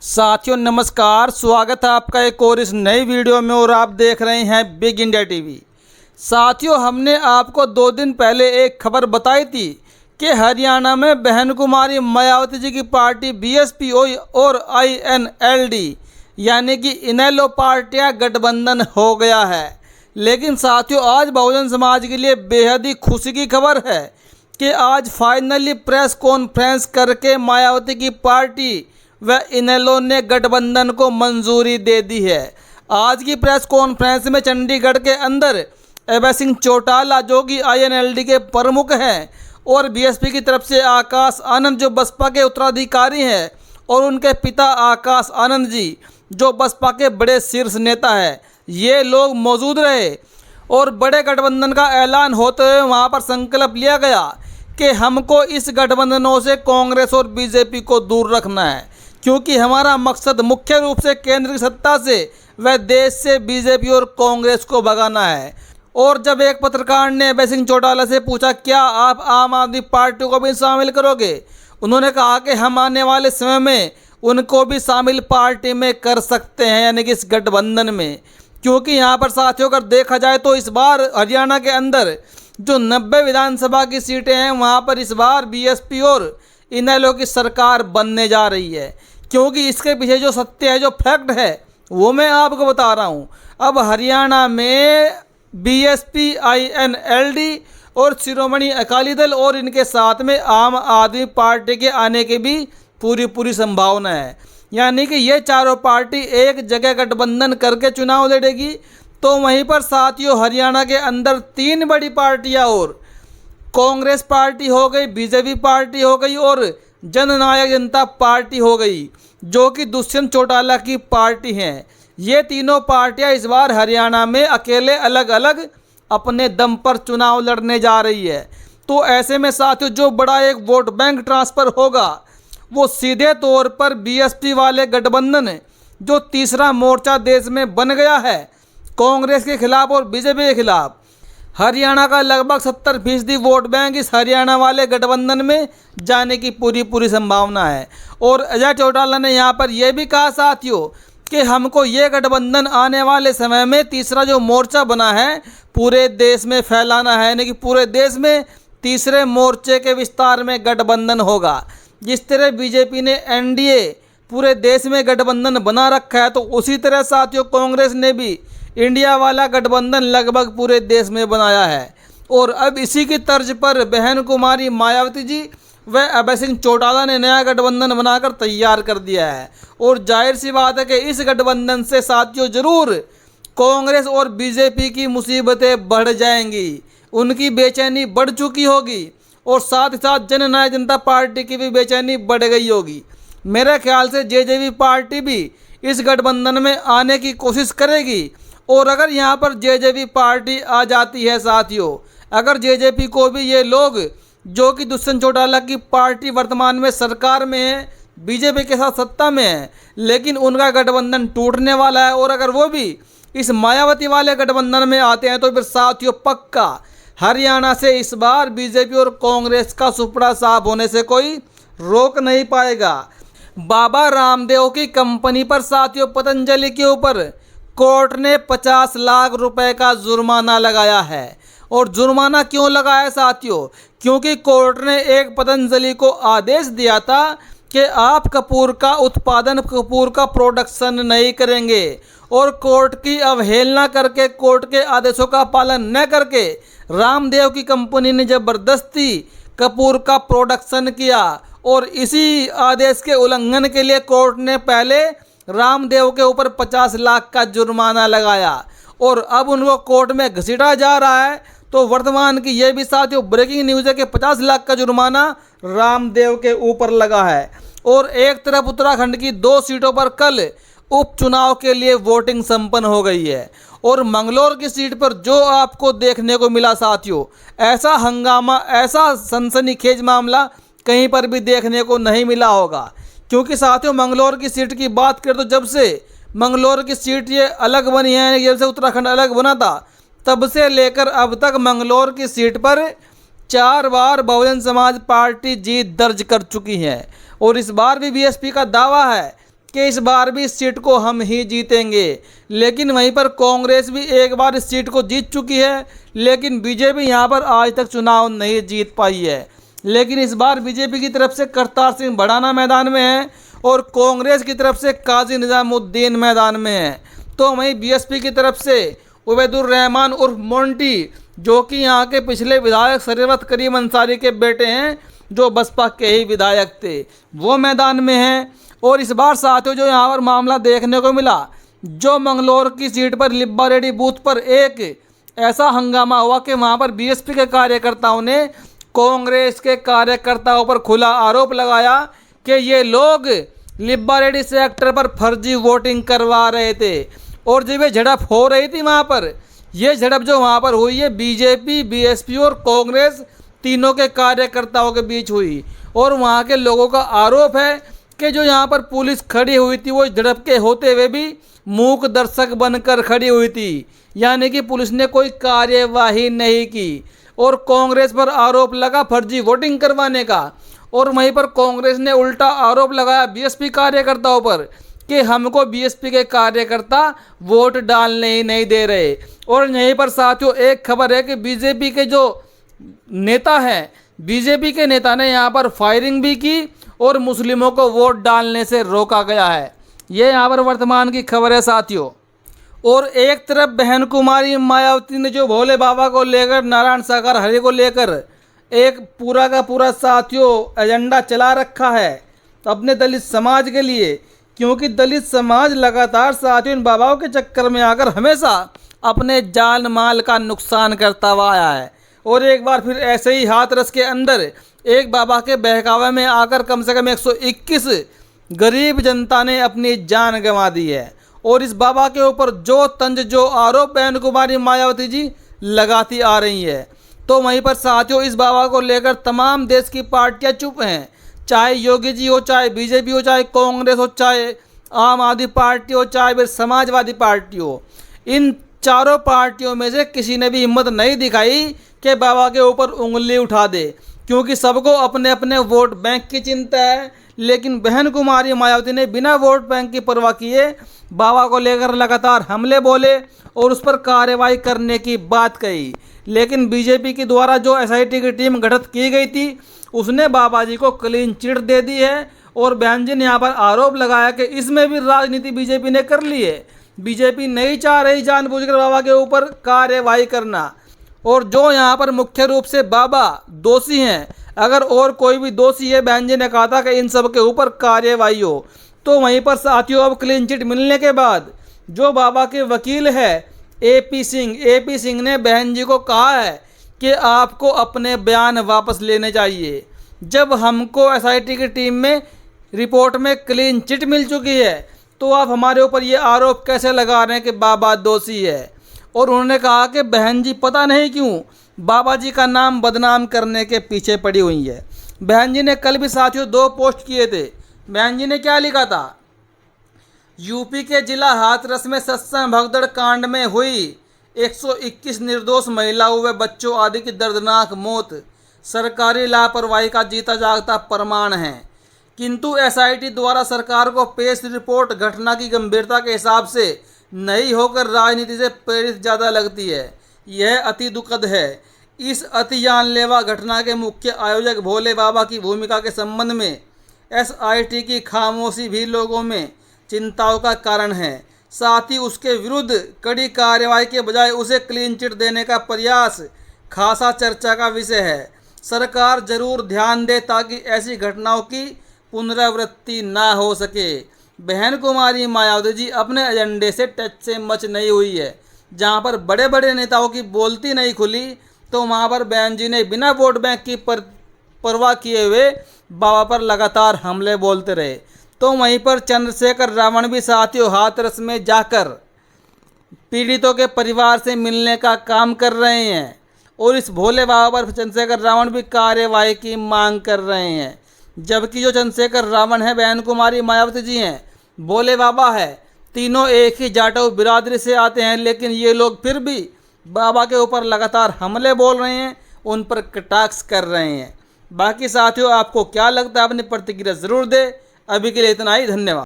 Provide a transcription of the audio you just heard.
साथियों नमस्कार, स्वागत है आपका एक और इस नई वीडियो में और आप देख रहे हैं बिग इंडिया टीवी। साथियों, हमने आपको 2 दिन पहले एक खबर बताई थी कि हरियाणा में बहन कुमारी मायावती जी की पार्टी बीएसपी और आईएनएलडी यानी कि इनेलो पार्टियां गठबंधन हो गया है। लेकिन साथियों, आज बहुजन समाज के लिए बेहद ही खुशी की खबर है कि आज फाइनली प्रेस कॉन्फ्रेंस करके मायावती की पार्टी व इनेलो ने गठबंधन को मंजूरी दे दी है। आज की प्रेस कॉन्फ्रेंस में चंडीगढ़ के अंदर अभय सिंह चौटाला जो कि आईएनएलडी के प्रमुख हैं और बीएसपी की तरफ से आकाश आनंद जो बसपा के उत्तराधिकारी हैं और उनके पिता आकाश आनंद जी जो बसपा के बड़े शीर्ष नेता हैं, ये लोग मौजूद रहे और बड़े गठबंधन का ऐलान होते हुए वहाँ पर संकल्प लिया गया कि हमको इस गठबंधनों से कांग्रेस और बीजेपी को दूर रखना है, क्योंकि हमारा मकसद मुख्य रूप से केंद्र की सत्ता से व देश से बीजेपी और कांग्रेस को भगाना है। और जब एक पत्रकार ने अभय सिंह चौटाला से पूछा क्या आप आम आदमी पार्टी को भी शामिल करोगे, उन्होंने कहा कि हम आने वाले समय में उनको भी शामिल पार्टी में कर सकते हैं, यानी कि इस गठबंधन में। क्योंकि यहाँ पर साथियों अगर देखा जाए तो इस बार हरियाणा के अंदर जो 90 विधानसभा की सीटें हैं वहाँ पर इस बार बीएसपी और इनेलो की सरकार बनने जा रही है। क्योंकि इसके पीछे जो सत्य है, जो फैक्ट है, वो मैं आपको बता रहा हूँ। अब हरियाणा में बीएसपी, आईएनएलडी और शिरोमणि अकाली दल और इनके साथ में आम आदमी पार्टी के आने की भी पूरी संभावना है। यानी कि ये चारों पार्टी एक जगह गठबंधन करके चुनाव लड़ेगी। तो वहीं पर साथियों हरियाणा के अंदर 3 बड़ी पार्टियाँ और कांग्रेस पार्टी हो गई, बीजेपी पार्टी हो गई और जननायक जनता पार्टी हो गई जो कि दुष्यंत चौटाला की पार्टी हैं। ये तीनों पार्टियां इस बार हरियाणा में अकेले अलग अलग अपने दम पर चुनाव लड़ने जा रही है। तो ऐसे में साथियों जो बड़ा एक वोट बैंक ट्रांसफ़र होगा वो सीधे तौर पर बीएसपी वाले गठबंधन जो तीसरा मोर्चा देश में बन गया है कांग्रेस के खिलाफ और बीजेपी के खिलाफ, हरियाणा का लगभग 70% वोट बैंक इस हरियाणा वाले गठबंधन में जाने की पूरी संभावना है। और अजय चौटाला ने यहाँ पर यह भी कहा साथियों कि हमको ये गठबंधन आने वाले समय में तीसरा जो मोर्चा बना है पूरे देश में फैलाना है, यानी कि पूरे देश में तीसरे मोर्चे के विस्तार में गठबंधन होगा। जिस तरह बीजेपी ने एनडीए पूरे देश में गठबंधन बना रखा है, तो उसी तरह साथियों कांग्रेस ने भी इंडिया वाला गठबंधन लगभग पूरे देश में बनाया है। और अब इसी की तर्ज पर बहन कुमारी मायावती जी व अभय सिंह चौटाला ने नया गठबंधन बनाकर तैयार कर दिया है। और जाहिर सी बात है कि इस गठबंधन से साथियों जरूर कांग्रेस और बीजेपी की मुसीबतें बढ़ जाएंगी, उनकी बेचैनी बढ़ चुकी होगी और साथ ही साथ जननायक जनता पार्टी की भी बेचैनी बढ़ गई होगी। मेरे ख्याल से जेजेपी पार्टी भी इस गठबंधन में आने की कोशिश करेगी। और अगर यहाँ पर जेजेपी पार्टी आ जाती है साथियों, अगर जेजेपी को भी ये लोग जो कि दुष्यंत चौटाला की पार्टी वर्तमान में सरकार में है, बीजेपी के साथ सत्ता में है, लेकिन उनका गठबंधन टूटने वाला है और अगर वो भी इस मायावती वाले गठबंधन में आते हैं तो फिर साथियों पक्का हरियाणा से इस बार बीजेपी और कांग्रेस का सुपड़ा साफ होने से कोई रोक नहीं पाएगा। बाबा रामदेव की कंपनी पर साथियों पतंजलि के ऊपर कोर्ट ने 50 लाख रुपए का जुर्माना लगाया है। और जुर्माना क्यों लगाया साथियों? क्योंकि कोर्ट ने एक पतंजलि को आदेश दिया था कि आप कपूर का उत्पादन, कपूर का प्रोडक्शन नहीं करेंगे। और कोर्ट की अवहेलना करके, कोर्ट के आदेशों का पालन न करके रामदेव की कंपनी ने ज़बरदस्ती कपूर का प्रोडक्शन किया। और इसी आदेश के उल्लंघन के लिए कोर्ट ने पहले रामदेव के ऊपर 50 लाख का जुर्माना लगाया और अब उनको कोर्ट में घसीटा जा रहा है। तो वर्तमान की ये भी साथियों ब्रेकिंग न्यूज़ है कि 50 लाख का जुर्माना रामदेव के ऊपर लगा है। और एक तरफ उत्तराखंड की 2 सीटों पर कल उपचुनाव के लिए वोटिंग संपन्न हो गई है और मंगलौर की सीट पर जो आपको देखने को मिला साथियों, ऐसा हंगामा, ऐसा सनसनीखेज मामला कहीं पर भी देखने को नहीं मिला होगा। क्योंकि साथियों मंगलौर की सीट की बात करें तो जब से मंगलौर की सीट ये अलग बनी है, जब से उत्तराखंड अलग बना था, तब से लेकर अब तक मंगलौर की सीट पर 4 बार बहुजन समाज पार्टी जीत दर्ज कर चुकी है। और इस बार भी बीएसपी का दावा है कि इस बार भी इस सीट को हम ही जीतेंगे। लेकिन वहीं पर कांग्रेस भी एक बार इस सीट को जीत चुकी है, लेकिन बीजेपी यहाँ पर आज तक चुनाव नहीं जीत पाई है। लेकिन इस बार बीजेपी की तरफ से करतार सिंह भड़ाना मैदान में है और कांग्रेस की तरफ से काजी निजामुद्दीन मैदान में है। तो वहीं बीएसपी की तरफ से उबैदुर रहमान उर्फ मोंटी, जो कि यहाँ के पिछले विधायक शरीफत करीम अंसारी के बेटे हैं, जो बसपा के ही विधायक थे, वो मैदान में हैं। और इस बार साथियों जो यहाँ पर मामला देखने को मिला, जो मंगलौर की सीट पर लिब्बा रेड्डी बूथ पर एक ऐसा हंगामा हुआ कि वहाँ पर बीएसपी के कार्यकर्ताओं ने कांग्रेस के कार्यकर्ताओं पर खुला आरोप लगाया कि ये लोग लिब्बा रेड्डी सेक्टर पर फर्जी वोटिंग करवा रहे थे। और जब ये झड़प हो रही थी वहाँ पर, ये झड़प जो वहाँ पर हुई है बीजेपी, बीएसपी और कांग्रेस तीनों के कार्यकर्ताओं के बीच हुई। और वहाँ के लोगों का आरोप है कि जो यहाँ पर पुलिस खड़ी हुई थी वो झड़प के होते हुए भी मूक दर्शक बनकर खड़ी हुई थी, यानी कि पुलिस ने कोई कार्यवाही नहीं की। और कांग्रेस पर आरोप लगा फर्जी वोटिंग करवाने का। और वहीं पर कांग्रेस ने उल्टा आरोप लगाया बीएसपी कार्यकर्ताओं पर कि हमको बीएसपी के कार्यकर्ता वोट डालने ही नहीं दे रहे। और यहीं पर साथियों एक खबर है कि बीजेपी के जो नेता हैं, बीजेपी के नेता ने यहाँ पर फायरिंग भी की और मुस्लिमों को वोट डालने से रोका गया है। ये यहाँ पर वर्तमान की खबर है साथियों। और एक तरफ बहन कुमारी मायावती ने जो भोले बाबा को लेकर, नारायण सागर हरि को लेकर एक पूरा का पूरा साथियों एजेंडा चला रखा है अपने दलित समाज के लिए, क्योंकि दलित समाज लगातार साथियों इन बाबाओं के चक्कर में आकर हमेशा अपने जान माल का नुकसान करता हुआ आया है। और एक बार फिर ऐसे ही हाथरस के अंदर एक बाबा के बहकावे में आकर कम से कम 121 गरीब जनता ने अपनी जान गंवा दी है। और इस बाबा के ऊपर जो तंज, जो आरोप बहन कुमारी मायावती जी लगाती आ रही है, तो वहीं पर साथियों इस बाबा को लेकर तमाम देश की पार्टियां चुप हैं, चाहे योगी जी हो, चाहे बीजेपी हो, चाहे कांग्रेस हो, चाहे आम आदमी पार्टी हो, चाहे फिर समाजवादी पार्टी हो। इन चारों पार्टियों में से किसी ने भी हिम्मत नहीं दिखाई कि बाबा के ऊपर उंगली उठा दे, क्योंकि सबको अपने अपने वोट बैंक की चिंता है। लेकिन बहन कुमारी मायावती ने बिना वोट बैंक की परवाह किए बाबा को लेकर लगातार हमले बोले और उस पर कार्रवाई करने की बात कही। लेकिन बीजेपी के द्वारा जो एसआईटी की टीम गठित की गई थी, उसने बाबा जी को क्लीन चिट दे दी है। और बहन जी ने यहाँ पर आरोप लगाया कि इसमें भी राजनीति बीजेपी ने कर ली है। बीजेपी नहीं चाह रही जानबूझकर बाबा के ऊपर कार्रवाई करना। और जो यहाँ पर मुख्य रूप से बाबा दोषी हैं, अगर और कोई भी दोषी है, बहन जी ने कहा था कि इन सब के ऊपर कार्रवाई हो। तो वहीं पर साथियों अब क्लीन चिट मिलने के बाद जो बाबा के वकील है एपी सिंह ने बहन जी को कहा है कि आपको अपने बयान वापस लेने चाहिए। जब हमको एसआईटी की टीम में रिपोर्ट में क्लीन चिट मिल चुकी है, तो आप हमारे ऊपर ये आरोप कैसे लगा रहे हैं कि बाबा दोषी है। और उन्होंने कहा कि बहन जी पता नहीं क्यों बाबा जी का नाम बदनाम करने के पीछे पड़ी हुई है। बहन जी ने कल भी साथियों 2 पोस्ट किए थे। बहन जी ने क्या लिखा था? यूपी के जिला हाथरस में सत्संग भगदड़ कांड में हुई 121 निर्दोष महिलाओं व बच्चों आदि की दर्दनाक मौत सरकारी लापरवाही का जीता जागता प्रमाण है। किंतु एसआईटी द्वारा सरकार को पेश रिपोर्ट घटना की गंभीरता के हिसाब से नहीं होकर राजनीति से प्रेरित ज़्यादा लगती है। यह अति दुखद है। इस अति जानलेवा घटना के मुख्य आयोजक भोले बाबा की भूमिका के संबंध में एसआईटी की खामोशी भी लोगों में चिंताओं का कारण है। साथ ही उसके विरुद्ध कड़ी कार्रवाई के बजाय उसे क्लीन चिट देने का प्रयास खासा चर्चा का विषय है। सरकार जरूर ध्यान दे ताकि ऐसी घटनाओं की पुनरावृत्ति ना हो सके। बहन कुमारी मायावती जी अपने एजेंडे से टच से मच नहीं हुई है। जहां पर बड़े बड़े नेताओं की बोलती नहीं खुली, तो वहां पर बहन जी ने बिना वोट बैंक की परवाह किए हुए बाबा पर लगातार हमले बोलते रहे। तो वहीं पर चंद्रशेखर रावण भी साथियों हाथरस में जाकर पीड़ितों के परिवार से मिलने का काम कर रहे हैं। और इस भोले बाबा पर चंद्रशेखर रावण भी कार्यवाही की मांग कर रहे हैं। जबकि जो चंद्रशेखर रावण है, बहन कुमारी मायावती जी हैं, भोले बाबा है, तीनों एक ही जाटव बिरादरी से आते हैं। लेकिन ये लोग फिर भी बाबा के ऊपर लगातार हमले बोल रहे हैं, उन पर कटाक्ष कर रहे हैं। बाकी साथियों आपको क्या लगता है? अपनी प्रतिक्रिया ज़रूर दें। अभी के लिए इतना ही, धन्यवाद।